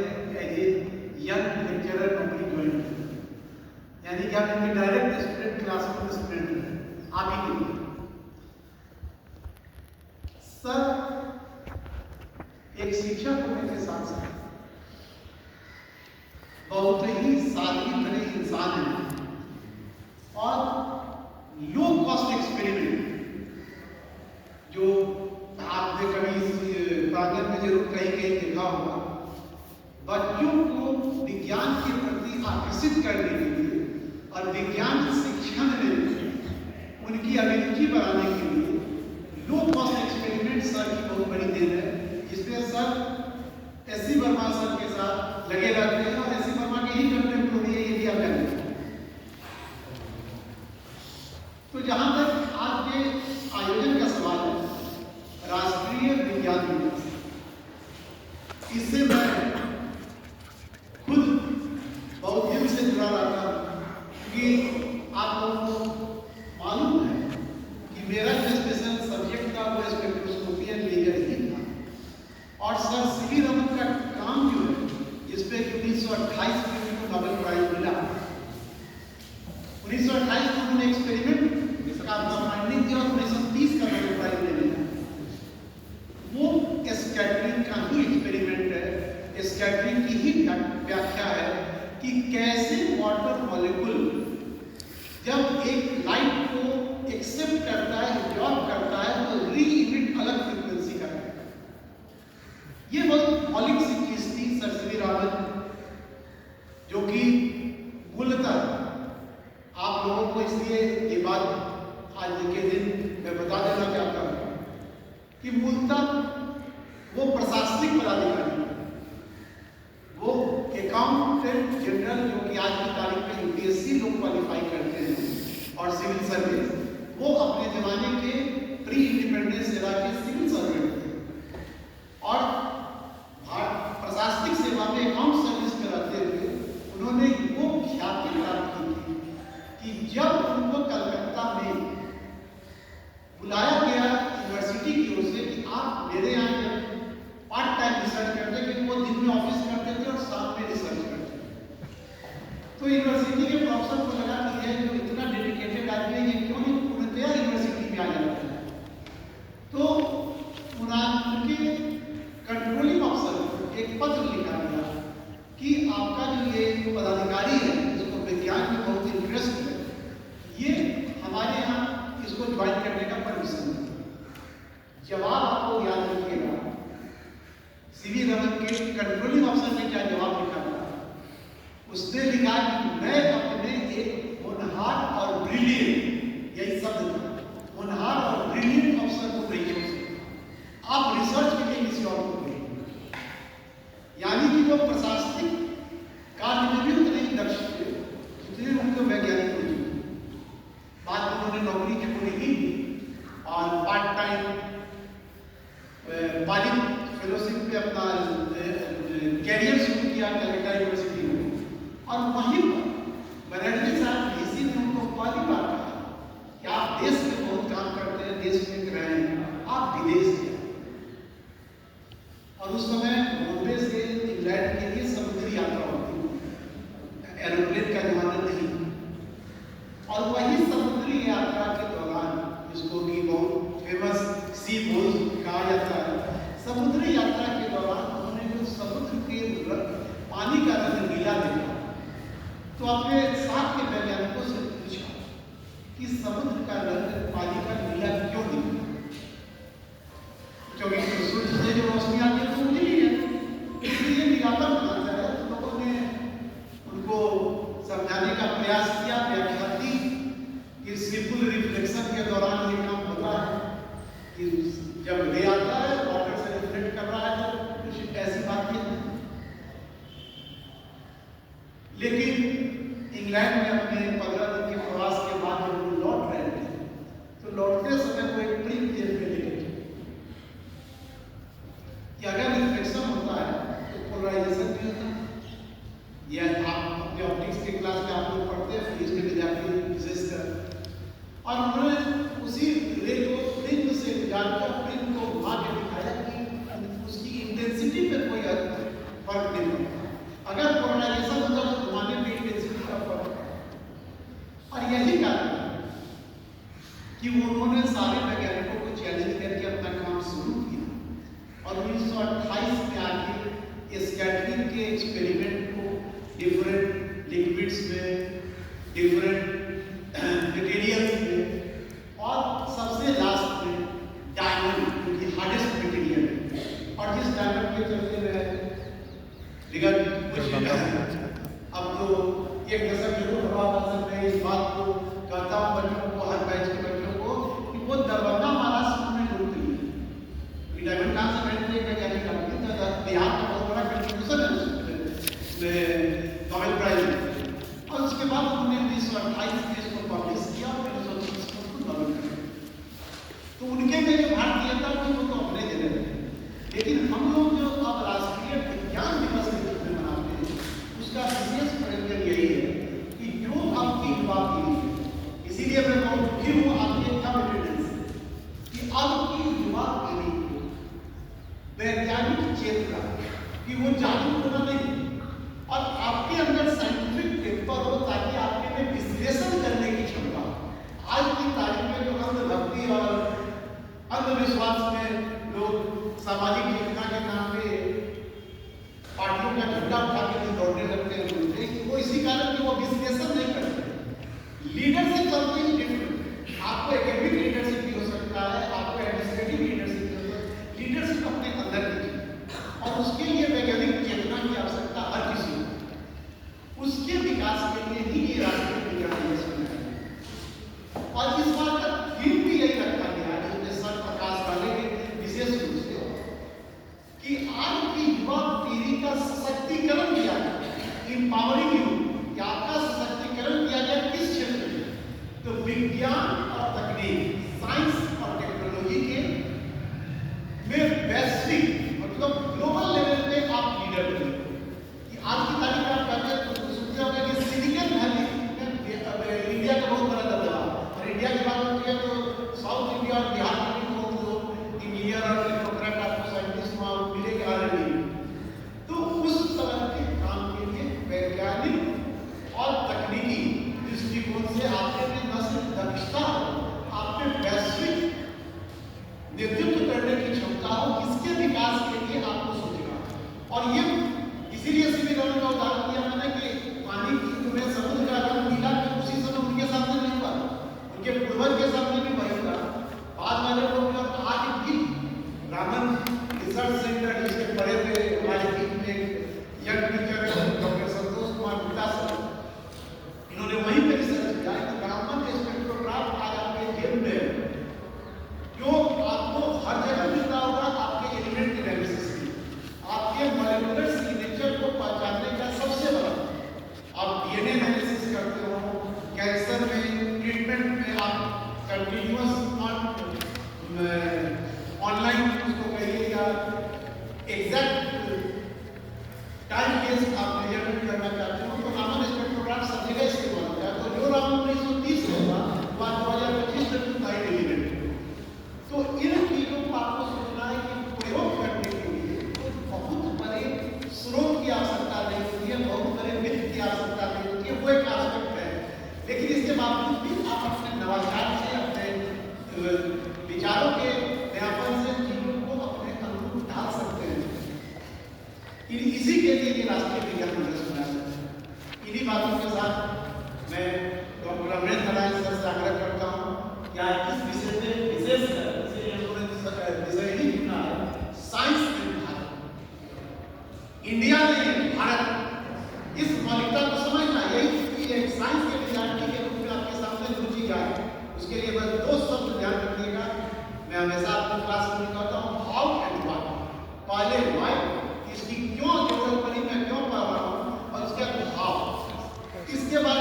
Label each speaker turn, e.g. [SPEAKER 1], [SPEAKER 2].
[SPEAKER 1] से as a young lecturer नौकरी join की, यानी कि आप इनके डायरेक्ट स्टूडेंट क्लास में स्टूडेंट हैं आप ही के लिए। सर एक शिक्षक होने के साथ साथ बहुत ही सादगी भरे इंसान हैं और लो कॉस्ट एक्सपेरिमेंट जो आपने कभी प्रांगण में जरूर कहीं कहीं देखा होगा, बच्चों को विज्ञान के प्रति आकर्षित करने के लिए और विज्ञान शिक्षण में उनकी अभिरुचि बढ़ाने के लिए लो कॉस्ट एक्सपेरिमेंट सर की बहुत बड़ी देन है। इसमें sir S C Verma sir के साथ लगे रहते हैं और एस सी वर्मा के ही कंटेम्पोररी है, ये भी आप जानते हैं। तो जहां तक आज के आयोजन का सवाल है, राष्ट्रीय विज्ञान दिवस, इससे मैं खुद बहुत दिन से जुड़ा रहा था क्योंकि आप लोगों को मालूम है कि मेरा जो स्पेशल सब्जेक्ट था वो स्पेक्ट्रोस्कोपी एंड लेजर ही था और सर सीवी रमन का काम जो है इस पे 1928 में उनको नोबेल प्राइज मिला। 1928 में उन्होंने एक्सपेरिमेंट का अपना फाइंडिंग किया और 1930 का नोबेल प्राइज ले लिया। वो स्कैटरिंग का ही एक्सपेरिमेंट है, स्कैटरिंग की ही व्याख्या है कि कैसे वाटर मॉलिक्यूल जब एक लाइट को एक्सेप्ट करता है, एब्जॉर्ब करता है, तो री इमिट अलग फ्रीक्वेंसी का है। ये बहुत मौलिक सी चीज थी सर सीवी रामन, जो कि मूलतः आप लोगों को इसलिए ये बात आज के दिन मैं बता देना चाहता हूं कि मूलतः वो प्रशासनिक पदाधिकारी, वो अकाउंटेंट जनरल जो कि आज की तारीख में यूपीएससी लोग क्वालिफाई करते हैं और सिविल सर्विस, वो अपने जमाने के प्री इंडिपेंडेंस एरा के सिविल सर्वेंट थे और प्रशासनिक सेवा में अकाउंट सर्विस में रहते हुए उन्होंने वो ख्याति प्राप्त की थी कि जब उनको कलकत्ता में बुलाया गया यूनिवर्सिटी की ओर से कि आप मेरे यहाँ पार्ट टाइम रिसर्च करते, क्योंकि वो दिन में ऑफिस करते थे और साथ में रिसर्च करते थे, तो यूनिवर्सिटी के प्रोफेसर को लगा कि ये जो इतना डेडिकेटेड आदमी है ये क्यों नहीं पूर्णतया यूनिवर्सिटी में आ जाता है। तो उनके कंट्रोलिंग ऑफिसर को एक पत्र लिखा गया कि आपका जो ये पदाधिकारी है जिसको विज्ञान में बहुत इंटरेस्ट है, ये हमारे यहाँ इसको ज्वाइन करने का परमिशन है। जवाब आपको याद रखिएगा, सीवी रमन के कंट्रोलिंग ऑफिसर ने क्या जवाब लिखा था? उसने लिखा कि मैं अपने एक होनहार और ब्रिलियंट, यही शब्द था, होनहार और ब्रिलियंट अफसर को नहीं छोड़ सकता, आप रिसर्च के लिए किसी और को भेजिए। यानी कि वो प्रशासनिक कार्य में भी उतने ही दक्ष थे जितने उनको वैज्ञानिक थे। बाद में उन्होंने नौकरी छोड़ी ही और पार्ट टाइम पालित फेलोशिप पे अपना कैरियर शुरू किया कलकत्ता यूनिवर्सिटी में और वहीं पर बनर्जी साहब डीसी ने उनको पहली बार कहा कि आप देश में बहुत काम करते हैं, देश में रहे हैं, आप विदेश जाए। और उस समय बॉम्बे से इंग्लैंड के लिए समुद्री यात्रा होती, एरोप्लेन का जमाना नहीं, और वही समुद्री यात्रा के दौरान, जिसको कि बहुत फेमस सी बोझ कहा जाता है, समुद्री यात्रा के दौरान उन्होंने जो समुद्र के पानी का रंग नीला देखा, तो अपने साथ के वैज्ञानिकों से पूछा कि समुद्र का रंग पानी का नीला क्यों दिखा? क्योंकि सूर्य से जो रोशनी आती है तो उजली है, इसलिए नीलापन आता है। तो लोगों ने उनको समझाने का प्रयास किया, व्याख्या दी कि सिंपल रिफ्लेक्शन के दौरान ये काम होता है कि जब रे आता है वाटर से रिफ्लेक्ट कर रहा है, तो कुछ ऐसी बात नहीं। लेकिन इंग्लैंड में अपने 15 दिन के प्रवास के बाद जब वो लौट रहे थे, तो लौटते समय वो एक ट्रिक जेल में लेके कि अगर रिफ्लेक्शन होता है तो पोलराइजेशन भी होता है। यह आप अपने ऑप्टिक्स के क्लास में आप लोग पढ़ते हैं, फिजिक्स के विद्यार्थी विशेषकर, और उन्होंने उसी रे को प्रिज्म से जानकर प्रिज्म को घुमा के दिखाया कि उसकी इंटेंसिटी पे कोई फर्क नहीं पड़ता। स्कैटरिंग के एक्सपेरिमेंट को डिफरेंट लिक्विड्स में, डिफरेंट मटेरियल्स में, और सबसे लास्ट में डायमंड, जो कि हार्डेस्ट मटेरियल है। और जिस डायमंड के चलते में अब तो एक दशक जरूर हुआ, मैं इस बात को कहता हूँ बच्चों को, हर बैच के बच्चों को, कि वो दरवाजा महाराष्ट्र में लूट ली। डायमंड कहाँ से बैठते हैं, वैज्ञानिक बिहार का बहुत बड़ा कंट्रीब्यूशन है नोबेल प्राइज में। और उसके बाद उन्होंने 1928 में इसको पब्लिश किया और 1930 में उसको नोबेल प्राइज। तो उनके में जो भारतीयता थी वो तो अपने जगह है, लेकिन हम लोग जो अब राष्ट्रीय विज्ञान दिवस के रूप में मनाते हैं, उसका विशेष प्रयोजन यही है कि जो आपकी युवा पीढ़ी है, इसीलिए मैं बहुत दुखी हूँ आपके कमिटमेंट से कि आपकी युवा पीढ़ी को वैज्ञानिक चेतना कि वो जागरूक होना नहीं, और आपके अंदर साइंटिफिक पेपर हो ताकि आपके में विश्लेषण करने की क्षमता। आज की तारीख में जो अंधभक्ति और अंधविश्वास में लोग सामाजिक चेतना के नाम पे पार्टियों का झंडा उठा के दौड़ने लगते हैं, वो इसी कारण कि वो विश्लेषण नहीं करते। Leadership something different. आपको एकेडमिक लीडरशिप भी हो सकता है, आपको एडमिनिस्ट्रेटिव लीडरशिप भी हो सकता है। लीडरशिप अपने अंदर कीजिए, और उसके लिए वैज्ञानिक चेतना की आवश्यकता हर किसी को। उसके विकास के लिए ही ये राष्ट्रीय विज्ञान दिवस मनाया गया। और इस बार का थीम भी यही रखा गया है, जिसमें सर प्रकाश डालेंगे विशेष रूप से, कि आज की युवा पीढ़ी का सशक्तिकरण किया जाए, इंपावरिंग यू, कि आपका सशक्तिकरण किया जाए किस क्षेत्र में, तो विज्ञान और तकनीक, साइंस और टेक्नोलॉजी के में वैश्विक मतलब ग्लोबल लेवल पे आप लीडर बने। कि आज की तारीख में आप कहते हैं तो सुनते होंगे कि सिलिकॉन वैली में इंडिया का बहुत बड़ा दबदबा, और इंडिया की बात होती है तो साउथ इंडिया और बिहार के भी बहुत इंजीनियर और टेक्नोक्रेट आपको साइंटिस्ट वहाँ मिलेंगे ऑलरेडी। तो उस तरह के काम के लिए वैज्ञानिक और तकनीकी दृष्टिकोण से आपके में न सिर्फ दक्षता हो, आप में वैश्विक नेतृत्व करने की क्षमता हो, इसके विकास के लिए आपको सोचना। और ये इसीलिए सिविल का उदाहरण दिया मैंने कि पानी में समुद्र का रंग नीला उसी समय उनके सामने नहीं हुआ, उनके पूर्वज के सामने भी वही था। बाद वाले लोग आज भी रामन रिसर्च सेंटर जिसके बड़े थे हमारे बीच में young teacher doctor Santosh Kumar Gupta sir, इन्होंने वहीं पे रिसर्च किया कि ब्राह्मण स्पेक्ट्रोग्राफ आज आपके जेब में जो आपको हर जगह मिलता होगा, आपके एलिमेंट एनालिसिस की, आपके मॉलिक्यूलर सिग्नेचर को पहचानने का सबसे बड़ा। आप डीएनए एनालिसिस करते हो, कैंसर में ट्रीटमेंट में आप कंटिन्यूअस ऑनलाइन उसको कहिए या एग्जैक्ट टाइम बेस्ड आप मेजरमेंट करना चाहते हो, तो रामन स्पेक्ट्रोग्राफ सब जगह इस्तेमाल होता है। तो जो रामन 1930 में हुआ, वह 2025 तक टाइम एलिमेंट। तो इन चीजों को आपको सोचना है कि प्रयोग करने के लिए तो बहुत बड़े स्रोत की आवश्यकता नहीं होती है, बहुत बड़े मित्र की आवश्यकता नहीं होती है, वो एक आस्पेक्ट है। लेकिन इसके बावजूद भी आप अपने नवाचार से, अपने विचारों के व्यापन से चीजों को अपने अनुरूप ढाल सकते हैं। इसी के लिए ये राष्ट्रीय विज्ञान दिवस मनाया जाता है। इन्हीं बातों के साथ मैं डॉक्टर अमरेंद्र नारायण सर से आग्रह करता हूँ कि आज इस विषय में विशेष विषय ही चुना है, साइंस एंड भारत। इंडिया में भारत इस मौलिकता को समझना, यही एक साइंस के विद्यार्थी के रूप में आपके सामने रुचि आए, उसके लिए बस दो शब्द ध्यान रखिएगा। मैं हमेशा अपनी क्लास में कहता हूँ हाउ एंड व्हाट। पहले व्हाई, इसकी क्यों जरूरत पड़ी, मैं क्यों पढ़ रहा हूँ, और उसके बाद हाउ, इसके बाद